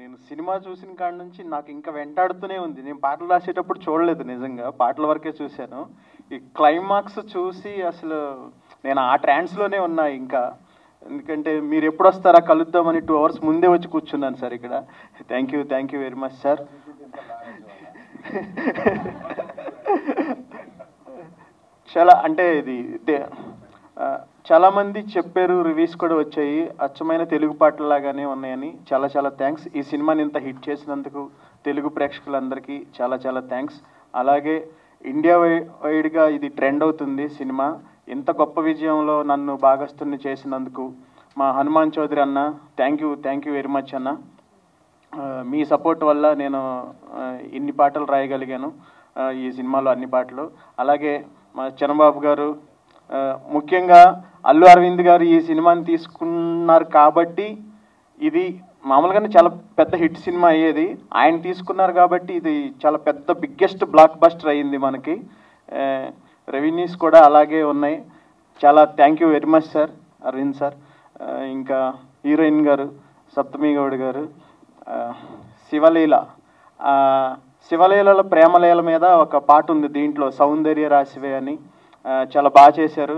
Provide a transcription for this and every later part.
నేను సినిమా చూసిన కాడ నుంచి నాకు ఇంకా వెంటాడుతూనే ఉంది. నేను పాటలు రాసేటప్పుడు చూడలేదు, నిజంగా పాటల వరకే చూశాను. ఈ క్లైమాక్స్ చూసి అసలు నేను ఆ ట్రాన్స్లోనే ఉన్నా ఇంకా. ఎందుకంటే మీరు ఎప్పుడు వస్తారా కలుద్దామని 2 hours ముందే వచ్చి కూర్చున్నాను సార్ ఇక్కడ. Thank you very much sir. చాలా అంటే ఇది చాలామంది చెప్పారు, రివ్యూస్ కూడా వచ్చాయి, అచ్చమైన తెలుగు పాటలాగానే ఉన్నాయని. చాలా థ్యాంక్స్. ఈ సినిమాని ఇంత హిట్ చేసినందుకు తెలుగు ప్రేక్షకులందరికీ చాలా థ్యాంక్స్. అలాగే ఇండియా వైడ్గా ఇది ట్రెండ్ అవుతుంది సినిమా. ఇంత గొప్ప విజయంలో నన్ను భాగస్తుని చేసినందుకు మా హనుమాన్ చౌదరి అన్న థ్యాంక్ యూ వెరీ మచ్ అన్న. మీ సపోర్ట్ వల్ల నేను ఇన్ని పాటలు రాయగలిగాను, ఈ సినిమాలో అన్ని పాటలు. అలాగే మా చరణబాబు గారు, ముఖ్యంగా అల్లు అరవింద్ గారు ఈ సినిమాని తీసుకున్నారు కాబట్టి ఇది మామూలుగానే చాలా పెద్ద హిట్ సినిమా అయ్యేది. ఆయన తీసుకున్నారు కాబట్టి ఇది చాలా పెద్ద బిగ్గెస్ట్ బ్లాక్ బస్టర్ అయ్యింది మనకి. రెవెన్యూస్ కూడా అలాగే ఉన్నాయి. చాలా thank you very much sir Aravind sir. ఇంకా హీరోయిన్ గారు సప్తమి గౌడ్ గారు, శివలీల ప్రేమలీల మీద ఒక పాట ఉంది దీంట్లో, సౌందర్య రాశివే అని. చాలా బాగా చేశారు.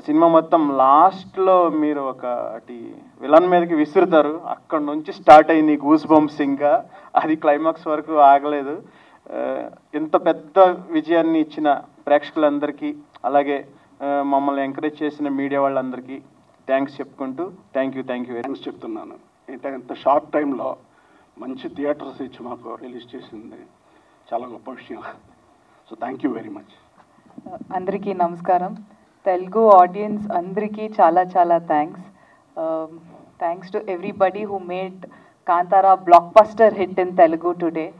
సినిమా మొత్తం లాస్ట్లో మీరు ఒకటి విలన్ మీదకి విసురుతారు, అక్కడ నుంచి స్టార్ట్ అయింది గూస్ బంప్స్, ఇంకా అది క్లైమాక్స్ వరకు ఆగలేదు. ఇంత పెద్ద విజయాన్ని ఇచ్చిన ప్రేక్షకులందరికీ, అలాగే మమ్మల్ని ఎంకరేజ్ చేసిన మీడియా వాళ్ళందరికీ థ్యాంక్స్ చెప్పుకుంటూ థ్యాంక్ యూ వెరీ మచ్ చెప్తున్నాను. ఇంత షార్ట్ టైంలో మంచి థియేటర్స్ ఇచ్చి మాకు రిలీజ్ చేసింది చాలా గొప్ప విషయం. So thank you very much. అందరికీ నమస్కారం. తెలుగు ఆడియన్స్ అందరికీ చాలా thanks to everybody who made Kantara blockbuster hit in Telugu today.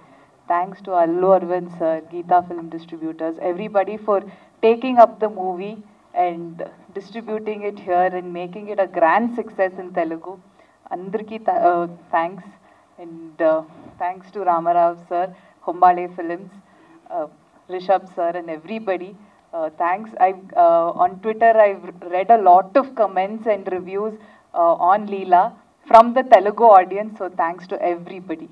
Thanks to Allu Arvind sir, Geeta Film Distributors, everybody for taking up the movie and distributing it here and making it a grand success in Telugu. Andarki thanks, and thanks to Ramarao sir, Hombale Films, Rishabh sir and everybody. Thanks. On Twitter I've read a lot of comments and reviews on Leela from the Telugu audience, so thanks to everybody.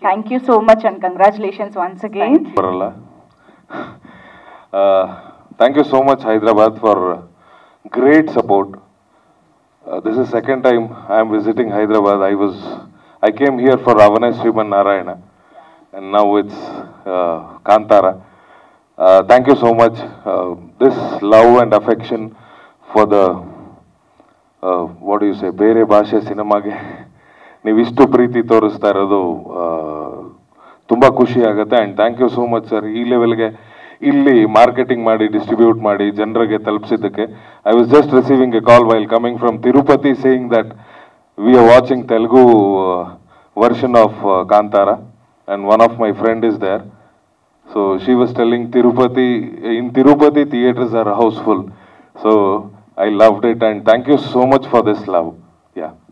Thank you so much and congratulations once again. Thank you so much Hyderabad for great support. This is second time I am visiting Hyderabad. I came here for Ravanai Sriman Narayana, and now it's Kantara. Thank you so much. This love and affection for the what do you say, ಬೇರೆ ಭಾಷೆ ಸಿನಿಮಾಗೆ ನೀವಿಷ್ಟು ಪ್ರೀತಿ ತೋರಿಸ್ತಾ ಇರೋದು ತುಂಬ ಖುಷಿ ಆಗುತ್ತೆ. And thank you so much sir, ಈ ಲೆವೆಲ್ಗೆ ಇಲ್ಲಿ ಮಾರ್ಕೆಟಿಂಗ್ ಮಾಡಿ ಡಿಸ್ಟ್ರಿಬ್ಯೂಟ್ ಮಾಡಿ ಜನರಿಗೆ ತಲುಪಿಸಿದ್ದಕ್ಕೆ. I was just receiving a call while coming from Tirupati saying that we are watching Telugu version of Kantara and one of my friend is there. So she was telling in Tirupati theaters are houseful. So I loved it, and thank you so much for this love.